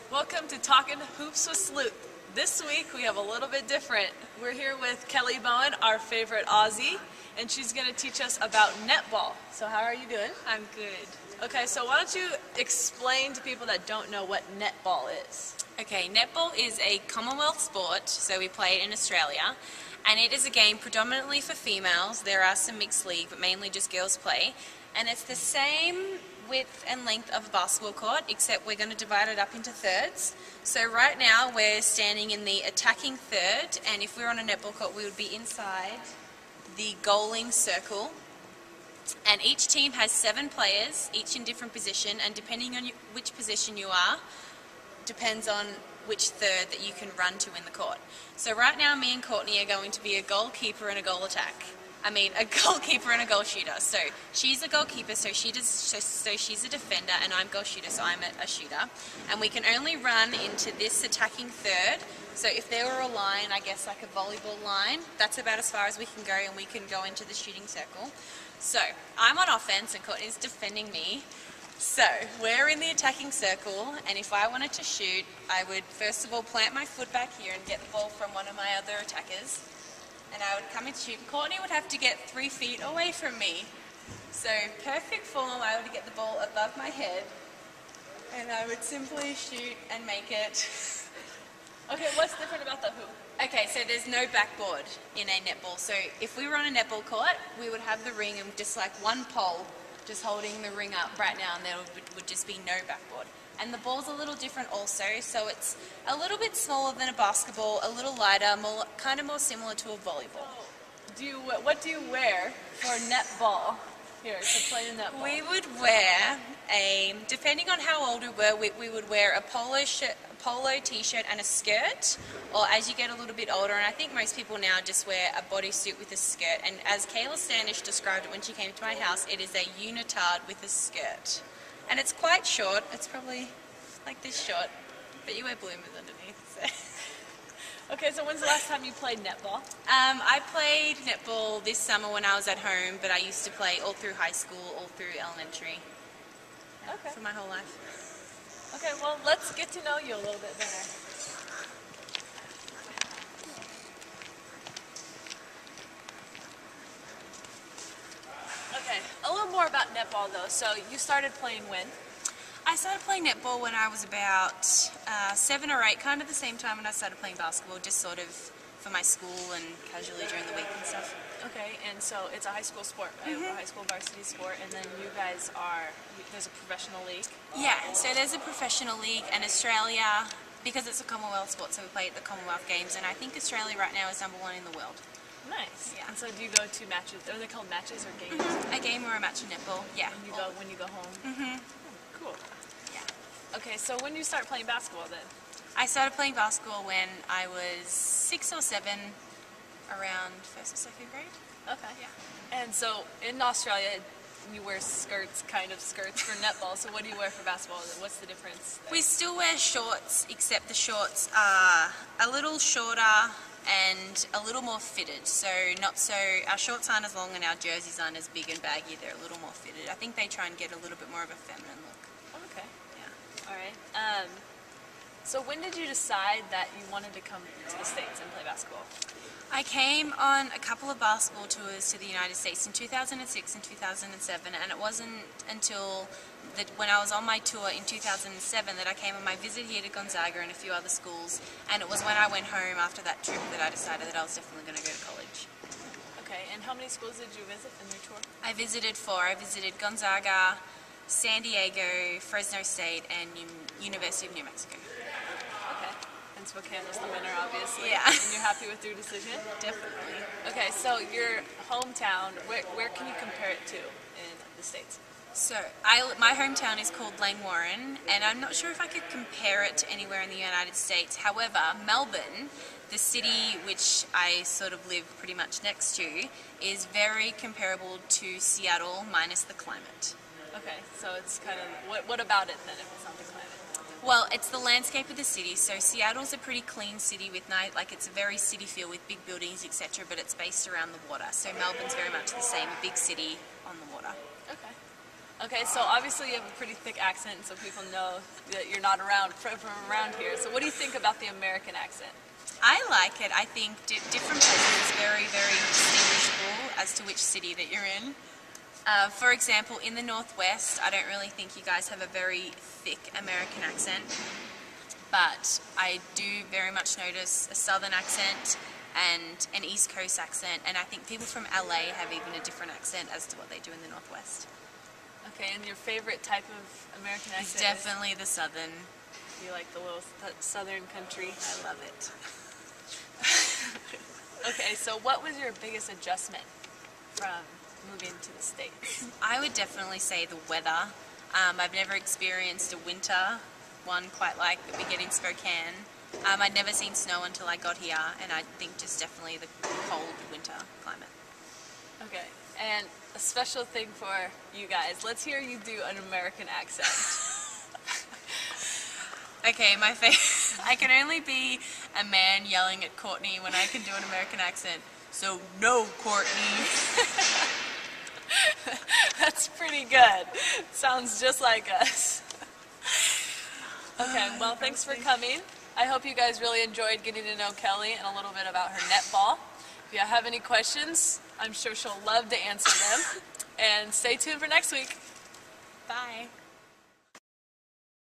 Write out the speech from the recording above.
Welcome to Talking Hoops with Sloot. This week we have a little bit different. We're here with Kelly Bowen, our favorite Aussie, and she's going to teach us about netball. So how are you doing? I'm good. Okay, so why don't you explain to people that don't know what netball is? Okay, netball is a Commonwealth sport, so we play it in Australia, and it is a game predominantly for females. There are some mixed league, but mainly just girls play, and it's the same width and length of a basketball court, except we're going to divide it up into thirds. So right now we're standing in the attacking third, and if we were on a netball court we would be inside the goaling circle. And each team has 7 players, each in different position, and depending on which position you are, depends on which third that you can run to in the court. So right now me and Courtney are going to be a goalkeeper and a goal attack. A goalkeeper and a goal shooter. So she's a goalkeeper, so she's a defender, and I'm goal shooter, so I'm a shooter. And we can only run into this attacking third. So if there were a line, I guess like a volleyball line, that's about as far as we can go, and we can go into the shooting circle. So I'm on offense and Courtney's defending me. So we're in the attacking circle, and if I wanted to shoot, I would first of all plant my foot back here and get the ball from one of my other attackers. And I would come and shoot. Courtney would have to get 3 feet away from me. So perfect form, I would get the ball above my head, and I would simply shoot and make it. Okay, what's different about the hoop? Okay, so there's no backboard in a netball. So if we were on a netball court, we would have the ring and just like one pole just holding the ring up right now, and there would just be no backboard. And the ball's a little different also, so it's a little bit smaller than a basketball, a little lighter, kind of more similar to a volleyball. What do you wear for netball here to play the netball? We would wear depending on how old we were, we would wear a polo t-shirt and a skirt, or as you get a little bit older, and I think most people now just wear a bodysuit with a skirt. And as Kayla Standish described it when she came to my house, it is a unitard with a skirt. And it's quite short, it's probably like this short, but you wear bloomers underneath. So. Okay, so when's the last time you played netball? I played netball this summer when I was at home, but I used to play all through high school, all through elementary, for my whole life. Okay, well, let's get to know you a little bit better. Okay, a little more about netball though. So you started playing when? I started playing netball when I was about 7 or 8, kind of the same time when I started playing basketball, just sort of for my school and casually during the week and stuff. Okay, and so it's a high school sport, right? A high school varsity sport, and then you guys there's a professional league? Yeah, so there's a professional league, and Australia, because it's a Commonwealth sport, so we play at the Commonwealth Games, and I think Australia right now is #1 in the world. Nice. Yeah. And so do you go to matches? Are they called matches or games? A game or a match in netball, yeah. And you go when you go home? Mm-hmm. Cool. Yeah. Okay, so when do you start playing basketball then? I started playing basketball when I was 6 or 7, around 1st or 2nd grade. Okay. Yeah. And so in Australia, you wear skirts for netball. So what do you wear for basketball? What's the difference there? We still wear shorts, except the shorts are a little shorter and a little more fitted. So our shorts aren't as long and our jerseys aren't as big and baggy. They're a little more fitted. I think they try and get a little bit more of a feminine look. Okay. Yeah. All right. So when did you decide that you wanted to come to the States and play basketball? I came on a couple of basketball tours to the United States in 2006 and 2007, and it wasn't until when I was on my tour in 2007 that I came on my visit here to Gonzaga and a few other schools, and it was when I went home after that trip that I decided that I was definitely going to go to college. Okay, and how many schools did you visit in your tour? I visited 4. I visited Gonzaga, San Diego, Fresno State, and University of New Mexico. Okay. And Spokane was the winner, obviously. Yeah. And you're happy with your decision? Definitely. Okay, so your hometown, where can you compare it to in the States? So, my hometown is called Langwarrin, and I'm not sure if I could compare it to anywhere in the United States. However, Melbourne, the city which I sort of live pretty much next to, is very comparable to Seattle minus the climate. Okay, so it's kind of, what about it then if it's not the climate? Well, it's the landscape of the city. So Seattle's a pretty clean city with it's a very city feel with big buildings, etc. But it's based around the water. So Melbourne's very much the same, a big city on the water. Okay. Okay, so obviously you have a pretty thick accent, so people know that you're not from around here. So what do you think about the American accent? I like it. I think different places is very, very distinguishable as to which city that you're in. For example, in the Northwest, I don't really think you guys have a very thick American accent, but I do very much notice a Southern accent and an East Coast accent, and I think people from LA have even a different accent as to what they do in the Northwest. Okay, and your favorite type of American It's accent? definitely the Southern. You like the little southern country? I love it. Okay, so what was your biggest adjustment from moving to the States? I would definitely say the weather. I've never experienced a winter one quite like that we get in Spokane. I'd never seen snow until I got here, and I think just definitely the cold winter climate. Okay, and a special thing for you guys. Let's hear you do an American accent. Okay, I can only be a man yelling at Courtney when I can do an American accent. So, no, Courtney. That's pretty good. Sounds just like us. Okay, well, thanks for coming. I hope you guys really enjoyed getting to know Kelly and a little bit about her netball. If you have any questions, I'm sure she'll love to answer them. And stay tuned for next week. Bye.